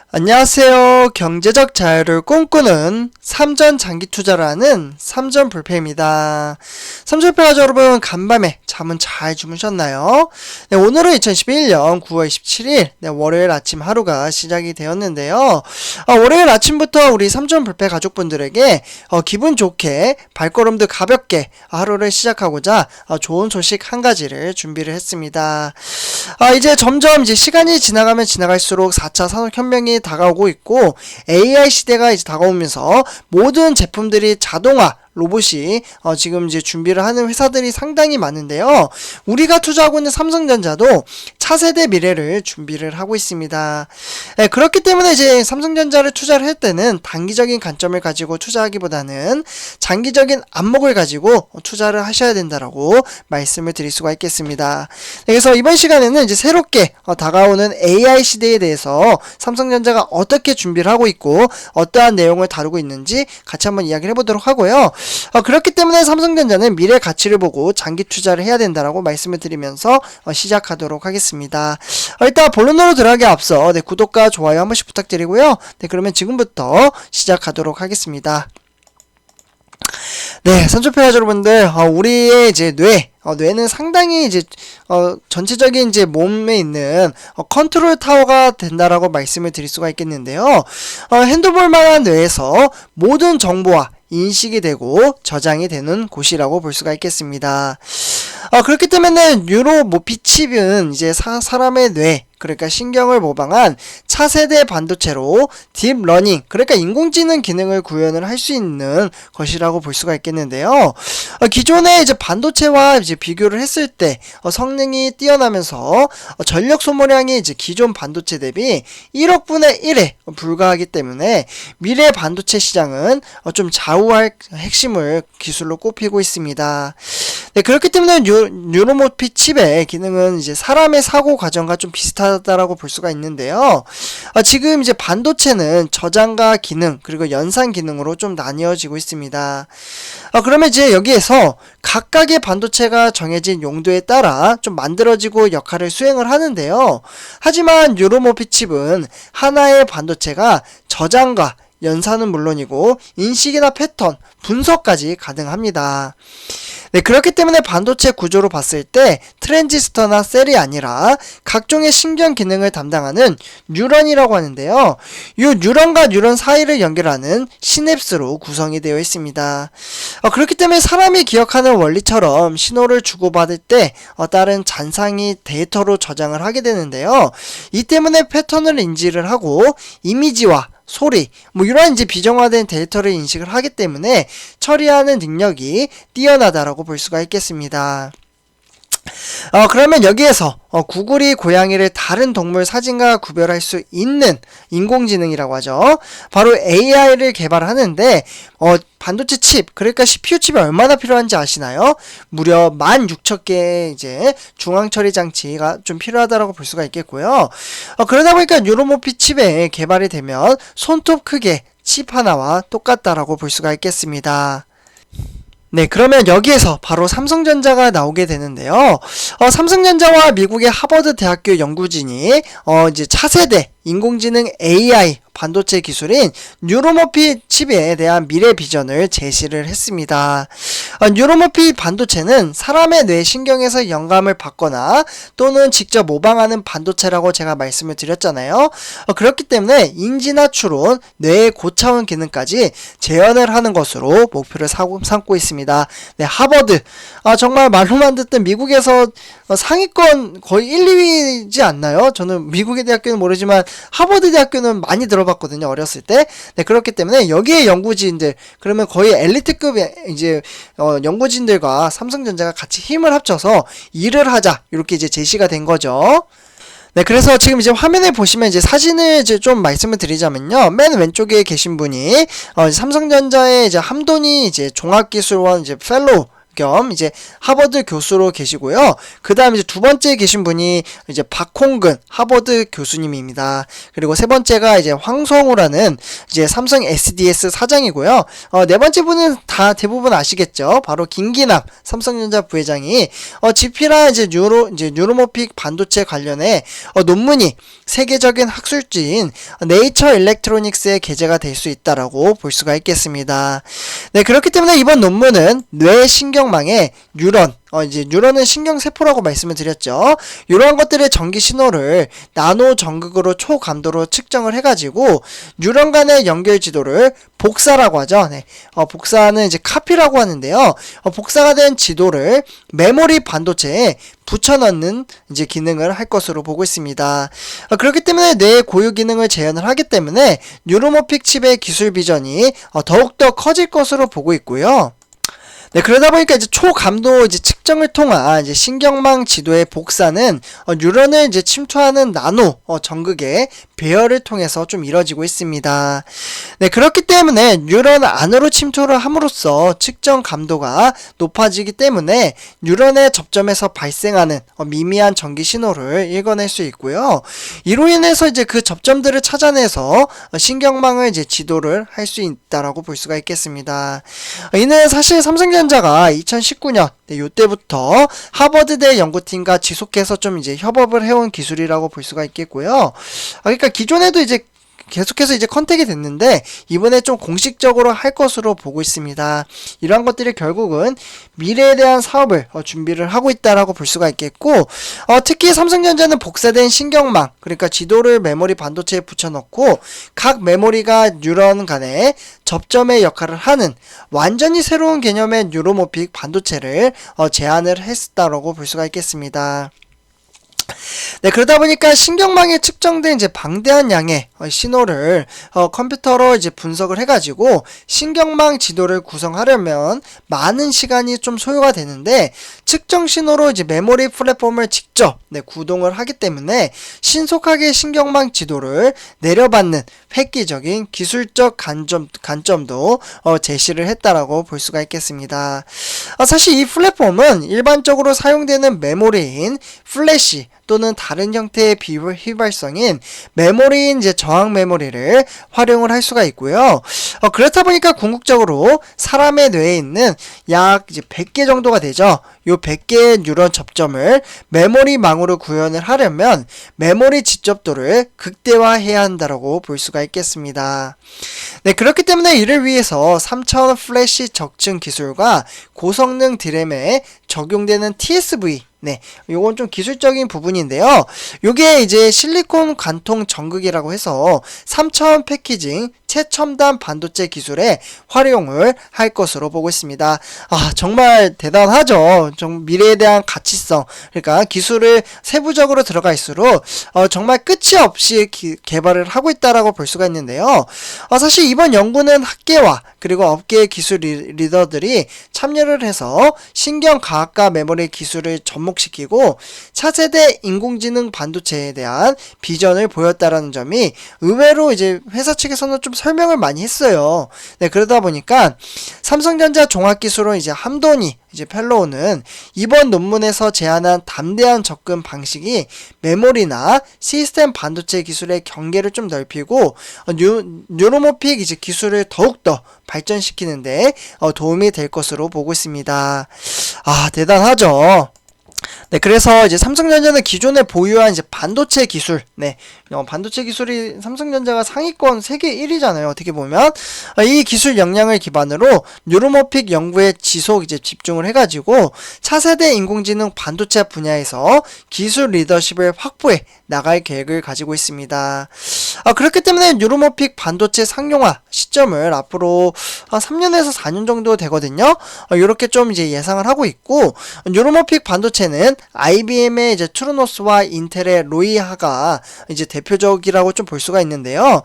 안녕하세요. 경제적 자유를 꿈꾸는 삼전 장기 투자를 하는 삼전 불패입니다. 삼전 불패 가족 여러분, 간밤에 잠은 잘 주무셨나요? 네, 오늘은 2021년 9월 27일 월요일 아침 하루가 시작이 되었는데요. 월요일 아침부터 우리 삼전 불패 가족분들에게 기분 좋게 발걸음도 가볍게 하루를 시작하고자 좋은 소식 한 가지를 준비를 했습니다. 이제 점점 시간이 지나가면 지나갈수록 4차 산업혁명이 다가오고 있고 AI 시대가 이제 다가오면서 모든 제품들이 자동화 로봇이 지금 이제 준비를 하는 회사들이 상당히 많은데요. 우리가 투자하고 있는 삼성전자도 차세대 미래를 준비를 하고 있습니다. 네, 그렇기 때문에 이제 삼성전자를 투자를 할 때는 단기적인 관점을 가지고 투자하기보다는 장기적인 안목을 가지고 투자를 하셔야 된다라고 말씀을 드릴 수가 있겠습니다. 네, 그래서 이번 시간에는 이제 새롭게 다가오는 AI 시대에 대해서 삼성전자가 어떻게 준비를 하고 있고 어떠한 내용을 다루고 있는지 같이 한번 이야기를 해보도록 하고요. 그렇기 때문에 삼성전자는 미래 가치를 보고 장기 투자를 해야 된다라고 말씀을 드리면서 시작하도록 하겠습니다. 일단 본론으로 들어가기 앞서 구독과 좋아요 한 번씩 부탁드리고요. 그러면 지금부터 시작하도록 하겠습니다. 네, 삼촌패 여러분들, 우리의 이제 뇌는 상당히 이제 전체적인 이제 몸에 있는 컨트롤 타워가 된다라고 말씀을 드릴 수가 있겠는데요. 핸드볼만한 뇌에서 모든 정보와 인식이 되고 저장이 되는 곳이라고 볼 수가 있겠습니다. 그렇기 때문에 뉴로모피 칩은 이제 사람의 뇌, 그러니까 신경을 모방한 차세대 반도체로 딥러닝, 그러니까 인공지능 기능을 구현을 할 수 있는 것이라고 볼 수가 있겠는데요. 기존의 이제 반도체와 이제 비교를 했을 때 성능이 뛰어나면서 전력 소모량이 이제 기존 반도체 대비 1억 분의 1에 불과하기 때문에 미래 반도체 시장은 좀 좌우할 핵심을 기술로 꼽히고 있습니다. 네, 그렇기 때문에 뉴로모피 칩의 기능은 이제 사람의 사고 과정과 좀 비슷하다라고 볼 수가 있는데요. 지금 이제 반도체는 저장과 기능 그리고 연산 기능으로 좀 나뉘어지고 있습니다. 그러면 이제 여기에서 각각의 반도체가 정해진 용도에 따라 좀 만들어지고 역할을 수행을 하는데요. 하지만 뉴로모피 칩은 하나의 반도체가 저장과 연산은 물론이고 인식이나 패턴, 분석까지 가능합니다. 네, 그렇기 때문에 반도체 구조로 봤을 때 트랜지스터나 셀이 아니라 각종의 신경 기능을 담당하는 뉴런이라고 하는데요. 이 뉴런과 뉴런 사이를 연결하는 시냅스로 구성이 되어 있습니다. 그렇기 때문에 사람이 기억하는 원리처럼 신호를 주고받을 때 다른 잔상이 데이터로 저장을 하게 되는데요. 이 때문에 패턴을 인지를 하고 이미지와 소리, 이런 이제 비정화된 데이터를 인식을 하기 때문에 처리하는 능력이 뛰어나다라고 볼 수가 있겠습니다. 그러면 여기에서 구글이 고양이를 다른 동물 사진과 구별할 수 있는 인공지능이라고 하죠. 바로 AI를 개발하는데 반도체 칩, 그러니까 CPU 칩이 얼마나 필요한지 아시나요? 무려 16,000개의 이제 중앙 처리 장치가 좀 필요하다라고 볼 수가 있겠고요. 그러다 보니까 뉴로모피 칩에 개발이 되면 손톱 크기의 칩 하나와 똑같다라고 볼 수가 있겠습니다. 네, 그러면 여기에서 바로 삼성전자가 나오게 되는데요. 삼성전자와 미국의 하버드 대학교 연구진이 이제 차세대 인공지능 AI 반도체 기술인 뉴로모피 칩에 대한 미래 비전을 제시를 했습니다. 뉴로모피 반도체는 사람의 뇌 신경에서 영감을 받거나 또는 직접 모방하는 반도체라고 제가 말씀을 드렸잖아요. 그렇기 때문에 인지나 추론, 뇌의 고차원 기능까지 재현을 하는 것으로 목표를 삼고 있습니다. 네, 하버드. 정말 말로만 듣던 미국에서 상위권 거의 1, 2위지 않나요? 저는 미국의 대학교는 모르지만 하버드 대학교는 많이 들어봤거든요, 어렸을 때. 네, 그렇기 때문에 여기에 연구진들, 그러면 거의 엘리트급의 이제 연구진들과 삼성전자가 같이 힘을 합쳐서 일을 하자, 이렇게 이제 제시가 된 거죠. 네, 그래서 지금 이제 화면에 보시면 이제 사진을 이제 좀 말씀을 드리자면요. 맨 왼쪽에 계신 분이 삼성전자의 이제 함돈이 이제 종합기술원 이제 펠로우 겸 이제 하버드 교수로 계시고요. 그 다음 이제 두 번째 계신 분이 이제 박홍근 하버드 교수님입니다. 그리고 세 번째가 이제 황성우라는 이제 삼성 SDS 사장이고요. 네 번째 분은 다 대부분 아시겠죠? 바로 김기남 삼성전자 부회장이 GP랑 이제 뉴로모픽 반도체 관련해 논문이 세계적인 학술지인 네이처 일렉트로닉스에 게재가 될 수 있다라고 볼 수가 있겠습니다. 네, 그렇기 때문에 이번 논문은 뇌신경망의 뉴런, 이제 뉴런은 신경세포라고 말씀을 드렸죠. 이러한 것들의 전기 신호를 나노 전극으로 초감도로 측정을 해가지고 뉴런 간의 연결 지도를 복사라고 하죠. 네, 복사는 이제 카피라고 하는데요. 복사가 된 지도를 메모리 반도체에 붙여넣는 이제 기능을 할 것으로 보고 있습니다. 그렇기 때문에 뇌의 고유 기능을 재현을 하기 때문에 뉴로모픽 칩의 기술 비전이 더욱더 커질 것으로 보고 있고요. 네, 그러다 보니까 이제 초감도 이제 측정을 통한 이제 신경망 지도의 복사는 뉴런을 이제 침투하는 나노 전극의 배열을 통해서 좀 이뤄지고 있습니다. 네, 그렇기 때문에 뉴런 안으로 침투를 함으로써 측정 감도가 높아지기 때문에 뉴런의 접점에서 발생하는 미미한 전기 신호를 읽어낼 수 있고요. 이로 인해서 이제 그 접점들을 찾아내서 신경망을 이제 지도를 할 수 있다라고 볼 수가 있겠습니다. 이는 사실 삼성전자가 2019년 이때부터 하버드대 연구팀과 지속해서 좀 이제 협업을 해온 기술이라고 볼 수가 있겠고요. 그러니까 기존에도 이제 계속해서 이제 컨택이 됐는데 이번에 좀 공식적으로 할 것으로 보고 있습니다. 이러한 것들이 결국은 미래에 대한 사업을 준비를 하고 있다라고 볼 수가 있겠고, 특히 삼성전자는 복사된 신경망, 그러니까 지도를 메모리 반도체에 붙여넣고 각 메모리가 뉴런 간의 접점의 역할을 하는 완전히 새로운 개념의 뉴로모픽 반도체를 제안을 했다라고 볼 수가 있겠습니다. 네, 그러다 보니까 신경망에 측정된 이제 방대한 양의 신호를 컴퓨터로 이제 분석을 해가지고 신경망 지도를 구성하려면 많은 시간이 좀 소요가 되는데, 측정 신호로 이제 메모리 플랫폼을 직접 구동을 하기 때문에 신속하게 신경망 지도를 내려받는 획기적인 기술적 관점도 제시를 했다라고 볼 수가 있겠습니다. 사실 이 플랫폼은 일반적으로 사용되는 메모리인 플래시 또는 다른 형태의 비휘발성인 메모리인 이제 저항 메모리를 활용을 할 수가 있고요. 그렇다 보니까 궁극적으로 사람의 뇌에 있는 약 이제 100개 정도가 되죠. 요 100개의 뉴런 접점을 메모리망으로 구현을 하려면 메모리 집접도를 극대화해야 한다고 볼 수가 있겠습니다. 네, 그렇기 때문에 이를 위해서 3차원 플래시 적층 기술과 고성능 DRAM에 적용되는 TSV, 네, 요건 좀 기술적인 부분인데요. 요게 이제 실리콘 관통 전극이라고 해서 3차원 패키징 최첨단 반도체 기술에 활용을 할 것으로 보고 있습니다. 정말 대단하죠. 좀 미래에 대한 가치성, 그러니까 기술을 세부적으로 들어갈수록 정말 끝이 없이 개발을 하고 있다라고 볼 수가 있는데요. 사실 이번 연구는 학계와 그리고 업계의 기술 리더들이 참여를 해서 신경과학과 메모리 기술을 접목시키고 차세대 인공지능 반도체에 대한 비전을 보였다라는 점이 의외로 이제 회사 측에서는 좀 설명을 많이 했어요. 네, 그러다 보니까 삼성전자 종합기술원 이제 함돈이 이제 펠로우는 이번 논문에서 제안한 담대한 접근 방식이 메모리나 시스템 반도체 기술의 경계를 좀 넓히고 뉴로모픽 이제 기술을 더욱더 발전시키는데 도움이 될 것으로 보고 있습니다. 대단하죠. 네, 그래서 이제 삼성전자는 기존에 보유한 이제 반도체 기술, 반도체 기술이 삼성전자가 상위권 세계 1위잖아요. 어떻게 보면 이 기술 역량을 기반으로 뉴로모픽 연구에 지속 이제 집중을 해가지고 차세대 인공지능 반도체 분야에서 기술 리더십을 확보해 나갈 계획을 가지고 있습니다. 그렇기 때문에 뉴로모픽 반도체 상용화 시점을 앞으로 한 3년에서 4년 정도 되거든요. 이렇게 좀 이제 예상을 하고 있고, 뉴로모픽 반도체는 IBM의 이제 트루노스와 인텔의 로이하가 이제 대표적이라고 좀 볼 수가 있는데요.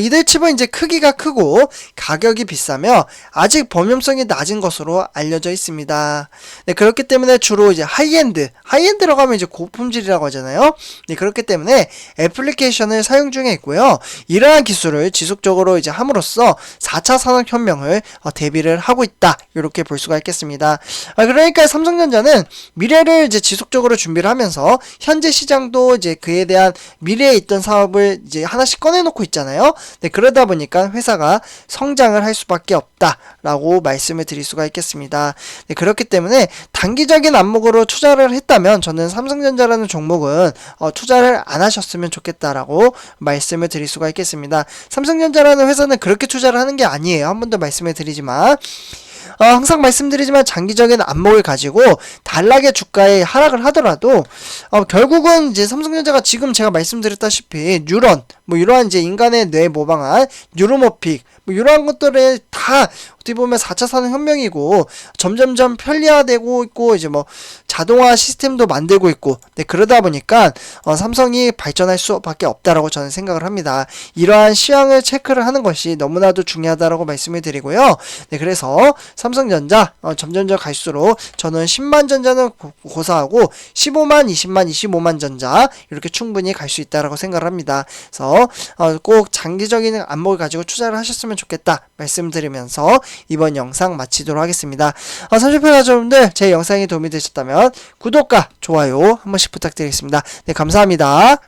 이들 칩은 이제 크기가 크고 가격이 비싸며 아직 범용성이 낮은 것으로 알려져 있습니다. 네, 그렇기 때문에 주로 이제 하이엔드라고 하면 이제 고품질이라고 하잖아요. 네, 그렇기 때문에 애플리케이션을 사용 중에 향해 있고요. 이러한 기술을 지속적으로 이제 함으로써 4차 산업혁명을 대비를 하고 있다. 이렇게 볼 수가 있겠습니다. 그러니까 삼성전자는 미래를 이제 지속적으로 준비를 하면서 현재 시장도 이제 그에 대한 미래에 있던 사업을 이제 하나씩 꺼내놓고 있잖아요. 네, 그러다 보니까 회사가 성장을 할 수밖에 없다라고 말씀을 드릴 수가 있겠습니다. 네, 그렇기 때문에 단기적인 안목으로 투자를 했다면 저는 삼성전자라는 종목은 투자를 안 하셨으면 좋겠다라고 말씀을 드릴 수가 있겠습니다. 삼성전자라는 회사는 그렇게 투자를 하는 게 아니에요. 한 번 더 말씀을 드리지만 항상 말씀드리지만 장기적인 안목을 가지고 단락의 주가에 하락을 하더라도 결국은 이제 삼성전자가 지금 제가 말씀드렸다시피 뉴런 뭐 이러한 이제 인간의 뇌에 모방한 뉴로모픽 뭐 이러한 것들을 다 어떻게 보면 4차 산업혁명이고 점점점 편리화되고 있고 이제 뭐 자동화 시스템도 만들고 있고 네, 그러다 보니까 삼성이 발전할 수밖에 없다라고 저는 생각을 합니다. 이러한 시황을 체크를 하는 것이 너무나도 중요하다라고 말씀을 드리고요. 네, 그래서 삼성전자 점점점 갈수록 저는 10만 전자는 고사하고 15만, 20만, 25만 전자 이렇게 충분히 갈 수 있다라고 생각을 합니다. 그래서 꼭 장기적인 안목을 가지고 투자를 하셨으면 좋겠다 말씀드리면서 이번 영상 마치도록 하겠습니다. 삼십표 가족분들 제 영상이 도움이 되셨다면 구독과 좋아요 한 번씩 부탁드리겠습니다. 네, 감사합니다.